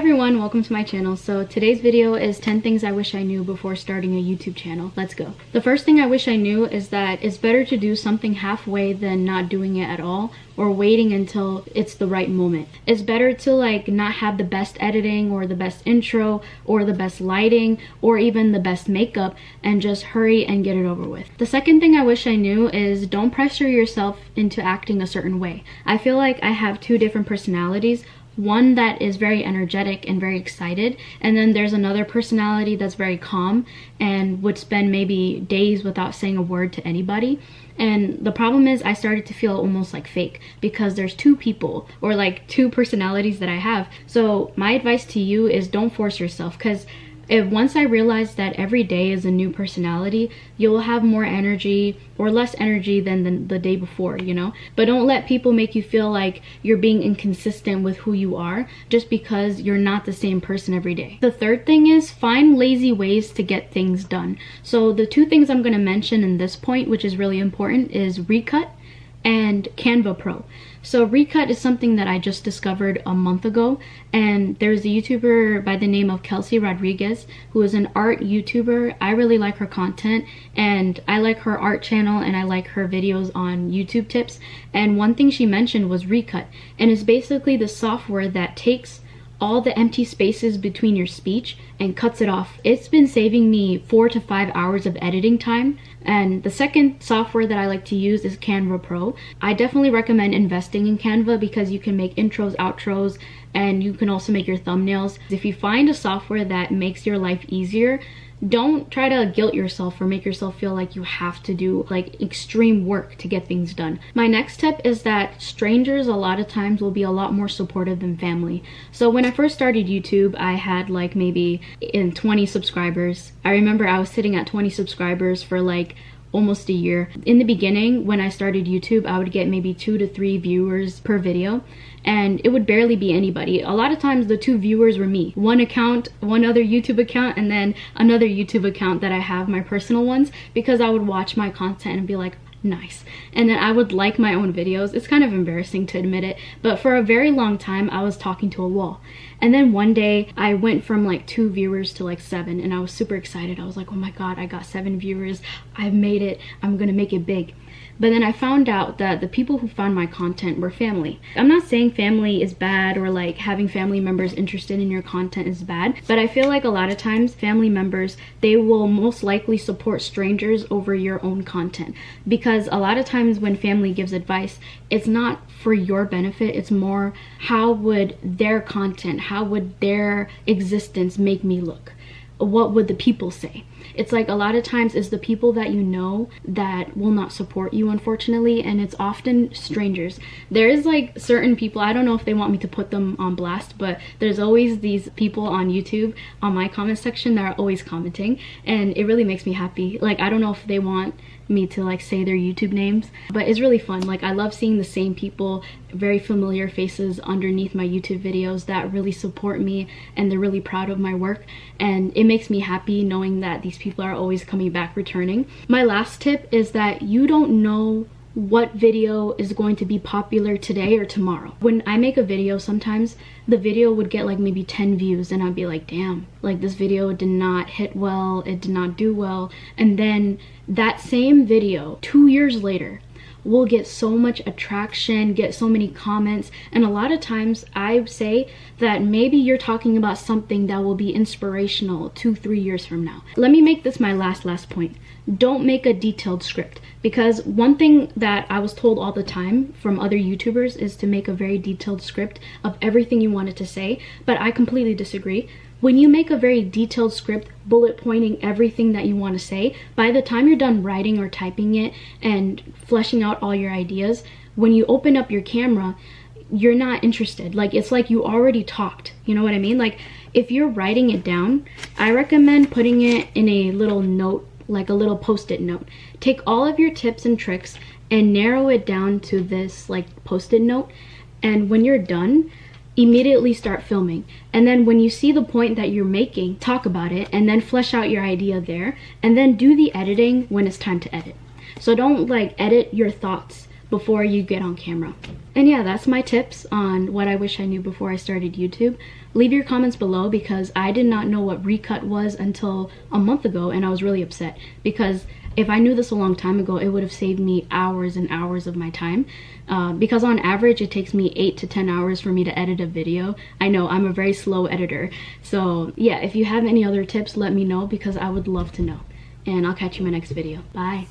everyone, welcome to my channel. So today's video is 10 things I wish I knew before starting a YouTube channel. Let's go. The first thing I wish I knew is that it's better to do something halfway than not doing it at all or waiting until it's the right moment. It's better to not have the best editing or the best intro or the best lighting or even the best makeup and just hurry and get it over with. The second thing I wish I knew is don't pressure yourself into acting a certain way. I feel like I have two different personalities. One that is very energetic and very excited, and then there's another personality that's very calm and would spend maybe days without saying a word to anybody. And the problem is I started to feel almost like fake because there's two people or two personalities that I have. So my advice to you is don't force yourself, because once I realized that every day is a new personality, you'll have more energy or less energy than the day before, you know? But don't let people make you feel like you're being inconsistent with who you are just because you're not the same person every day. The third thing is find lazy ways to get things done. So the two things I'm gonna mention in this point, which is really important, is Recut and Canva Pro. So Recut is something that I just discovered a month ago, and there's a YouTuber by the name of Kelsey Rodriguez who is an art YouTuber. I really like her content and I like her art channel and I like her videos on YouTube tips, and one thing she mentioned was Recut, and it's basically the software that takes all the empty spaces between your speech and cuts it off. It's been saving me 4 to 5 hours of editing time. And the second software that I like to use is Canva Pro. I definitely recommend investing in Canva because you can make intros, outros, and you can also make your thumbnails. If you find a software that makes your life easier, don't try to guilt yourself or make yourself feel like you have to do extreme work to get things done. My next tip is that strangers a lot of times will be a lot more supportive than family. So when I first started YouTube, I had maybe 20 subscribers. I remember I was sitting at 20 subscribers for almost a year. In the beginning, when I started YouTube, I would get maybe 2 to 3 viewers per video, and it would barely be anybody. A lot of times the 2 viewers were me. One account, one other YouTube account, and then another YouTube account that I have, my personal ones, because I would watch my content and be like, nice. And then I would like my own videos. It's kind of embarrassing to admit it, but for a very long time I was talking to a wall. And then one day I went from 2 viewers to 7, and I was super excited. I was like, oh my god, I got 7 viewers, I've made it, I'm gonna make it big. But then I found out that the people who found my content were family. I'm not saying family is bad or having family members interested in your content is bad, but I feel like a lot of times family members, they will most likely support strangers over your own content, because a lot of times when family gives advice, it's not for your benefit, it's more how would their content, how would their existence make me look? What would the people say? It's a lot of times it's the people that you know that will not support you, unfortunately, and it's often strangers. There is certain people, I don't know if they want me to put them on blast, but there's always these people on YouTube on my comment section that are always commenting, and it really makes me happy. I don't know if they want me to say their YouTube names, but it's really fun. I love seeing the same people, very familiar faces underneath my YouTube videos that really support me and they're really proud of my work, and it makes me happy knowing that these people are always coming back, returning. My last tip is that you don't know what video is going to be popular today or tomorrow. When I make a video, sometimes the video would get maybe 10 views and I'd be like, damn, this video did not hit well, it did not do well. And then that same video 2 years later will get so much attraction, get so many comments, and a lot of times I say that maybe you're talking about something that will be inspirational 2-3 years from now. Let me make this my last point. Don't make a detailed script, because one thing that I was told all the time from other YouTubers is to make a very detailed script of everything you wanted to say, but I completely disagree. When you make a very detailed script, bullet pointing everything that you want to say, by the time you're done writing or typing it and fleshing out all your ideas, when you open up your camera, you're not interested. It's like you already talked. You know what I mean? If you're writing it down, I recommend putting it in a little note, a little post-it note. Take all of your tips and tricks and narrow it down to this post-it note, and when you're done, immediately start filming. And then when you see the point that you're making, talk about it and then flesh out your idea there, and then do the editing when it's time to edit. So don't edit your thoughts before you get on camera. And yeah, that's my tips on what I wish I knew before I started YouTube. Leave your comments below because I did not know what recut was until a month ago, and I was really upset because if I knew this a long time ago, it would have saved me hours and hours of my time. Because on average, it takes me 8 to 10 hours for me to edit a video. I know, I'm a very slow editor. So yeah, if you have any other tips, let me know because I would love to know. And I'll catch you in my next video. Bye.